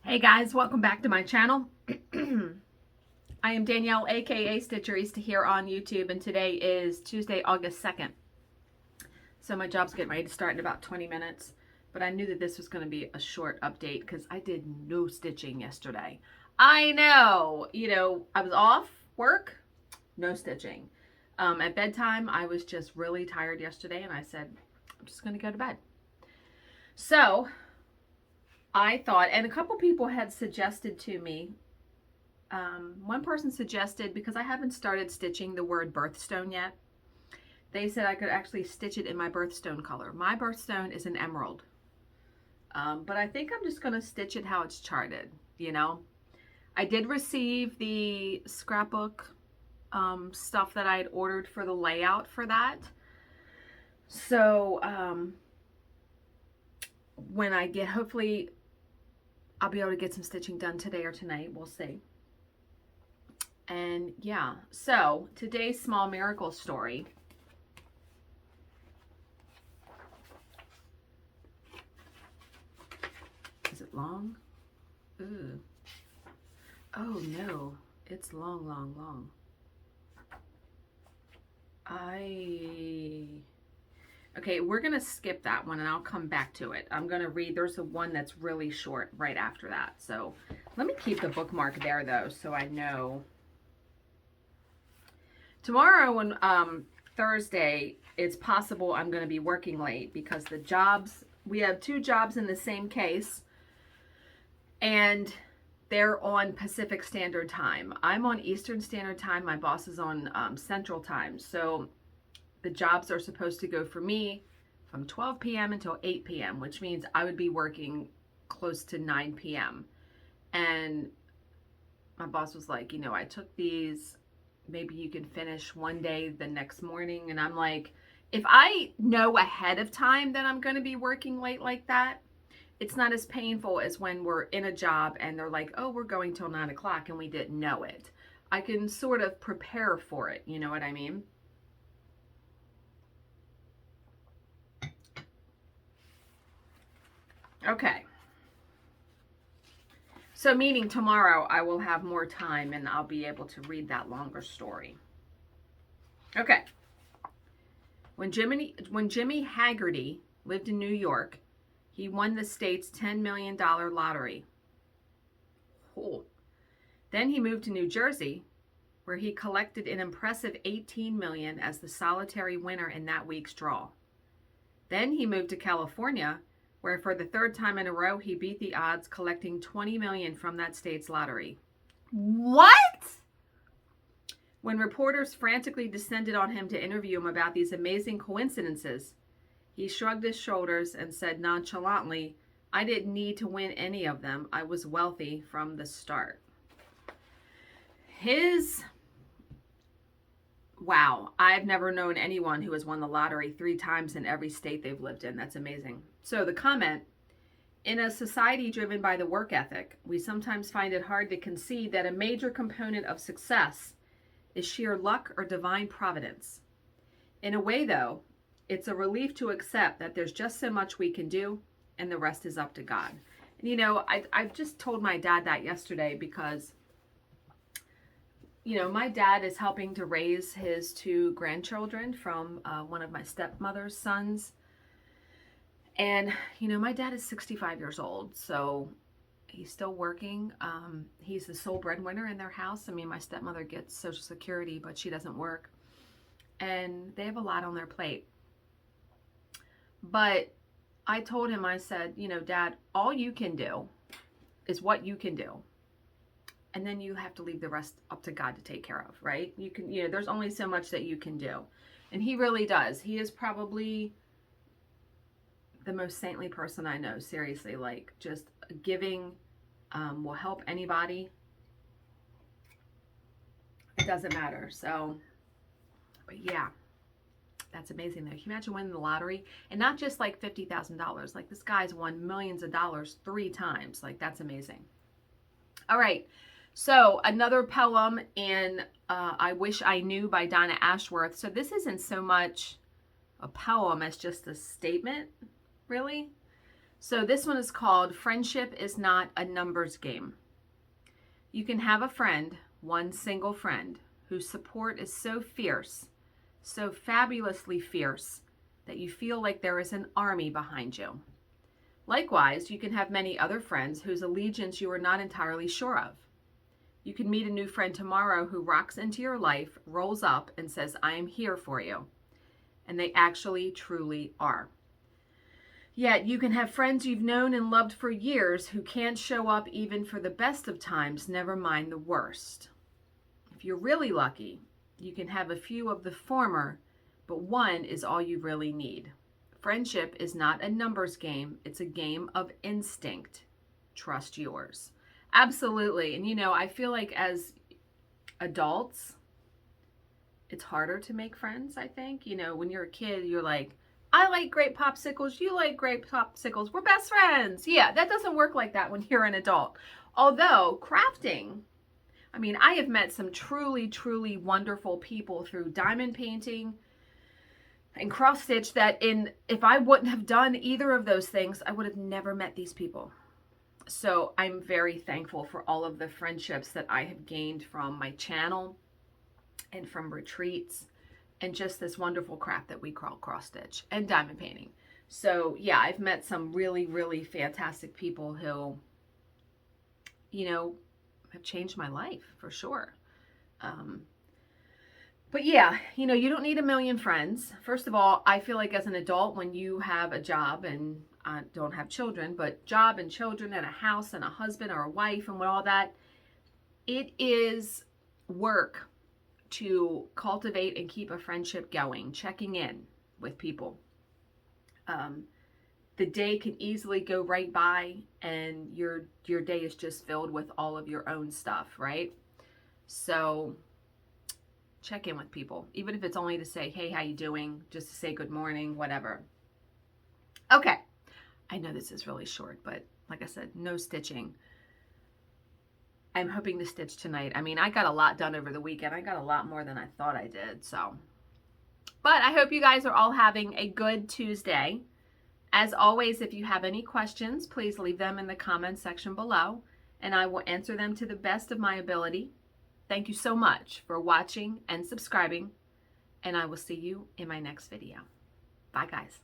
Hey guys, welcome back to my channel. I am Danielle, aka Stitcherista, here on YouTube, and today is Tuesday, August 2nd. So my job's getting ready to start in about 20 minutes, but I knew that this was going to be a short update because I did no stitching yesterday. I know, I was off work, no stitching. At bedtime, I was just really tired yesterday, and I said, I'm just going to go to bed. So I thought, and a couple people had suggested to me, one person suggested, because I haven't started stitching the word birthstone yet, they said I could actually stitch it in my birthstone color. My birthstone is an emerald, but I think I'm just going to stitch it how it's charted, I did receive the scrapbook stuff that I had ordered for the layout for that. So when I get, hopefully I'll be able to get some stitching done today or tonight. We'll see. And yeah, so today's small miracle story. Is it long? Ooh. Oh no, it's long, long, long. Okay, we're going to skip that one and I'll come back to it. I'm going to read, there's a one that's really short right after that. So let me keep the bookmark there though, so I know. Tomorrow and Thursday, it's possible I'm going to be working late because the jobs, we have two jobs in the same case and they're on Pacific Standard Time. I'm on Eastern Standard Time. My boss is on Central Time. So the jobs are supposed to go for me from 12 p.m. until 8 p.m., which means I would be working close to 9 p.m. And my boss was like, I took these, maybe you can finish one day the next morning. And I'm like, if I know ahead of time that I'm going to be working late like that, it's not as painful as when we're in a job and they're like, oh, we're going till 9 o'clock and we didn't know it. I can sort of prepare for it. You know what I mean? Okay. So meaning tomorrow I will have more time and I'll be able to read that longer story. Okay. When Jimmy Haggerty lived in New York, he won the state's $10 million lottery. Oh. Then he moved to New Jersey, where he collected an impressive $18 million as the solitary winner in that week's draw. Then he moved to California, where for the third time in a row, he beat the odds, collecting $20 million from that state's lottery. What? When reporters frantically descended on him to interview him about these amazing coincidences, he shrugged his shoulders and said nonchalantly, I didn't need to win any of them. I was wealthy from the start. Wow, I've never known anyone who has won the lottery 3 times in every state they've lived in. That's amazing. So the comment, in a society driven by the work ethic, we sometimes find it hard to concede that a major component of success is sheer luck or divine providence. In a way, though, it's a relief to accept that there's just so much we can do and the rest is up to God. And I just told my dad that yesterday because my dad is helping to raise his 2 grandchildren from one of my stepmother's sons. And, my dad is 65 years old, so he's still working. He's the sole breadwinner in their house. I mean, my stepmother gets Social Security, but she doesn't work. And they have a lot on their plate. But I told him, I said, Dad, all you can do is what you can do. And then you have to leave the rest up to God to take care of, right? You can, there's only so much that you can do. And he really does. He is probably the most saintly person I know, seriously. Like, just giving will help anybody. It doesn't matter. So, but yeah, that's amazing though. Can you imagine winning the lottery? And not just like $50,000. Like, this guy's won millions of dollars 3 times. Like, that's amazing. All right. So another poem in I Wish I Knew by Donna Ashworth. So this isn't so much a poem as just a statement, really. So this one is called Friendship is Not a Numbers Game. You can have a friend, one single friend, whose support is so fierce, so fabulously fierce, that you feel like there is an army behind you. Likewise, you can have many other friends whose allegiance you are not entirely sure of. You can meet a new friend tomorrow who rocks into your life, rolls up, and says, I am here for you. And they actually, truly are. Yet you can have friends you've known and loved for years who can't show up even for the best of times, never mind the worst. If you're really lucky, you can have a few of the former, but one is all you really need. Friendship is not a numbers game. It's a game of instinct. Trust yours. Absolutely. And I feel like as adults, it's harder to make friends, I think. When you're a kid, you're like, I like grape popsicles. You like grape popsicles. We're best friends. Yeah, that doesn't work like that when you're an adult. Although crafting, I have met some truly, truly wonderful people through diamond painting and cross stitch that if I wouldn't have done either of those things, I would have never met these people. So I'm very thankful for all of the friendships that I have gained from my channel and from retreats and just this wonderful craft that we call cross stitch and diamond painting. So yeah, I've met some really, really fantastic people who, have changed my life for sure. But yeah, you don't need a million friends. First of all, I feel like as an adult, when you have a job, and I don't have children, but job and children and a house and a husband or a wife and all that, it is work to cultivate and keep a friendship going, checking in with people. The day can easily go right by and your day is just filled with all of your own stuff, right? So check in with people, even if it's only to say, hey, how you doing? Just to say good morning, whatever. Okay. I know this is really short, but like I said, no stitching. I'm hoping to stitch tonight. I got a lot done over the weekend. I got a lot more than I thought I did, so. But I hope you guys are all having a good Tuesday. As always, if you have any questions, please leave them in the comments section below, and I will answer them to the best of my ability. Thank you so much for watching and subscribing, and I will see you in my next video. Bye, guys.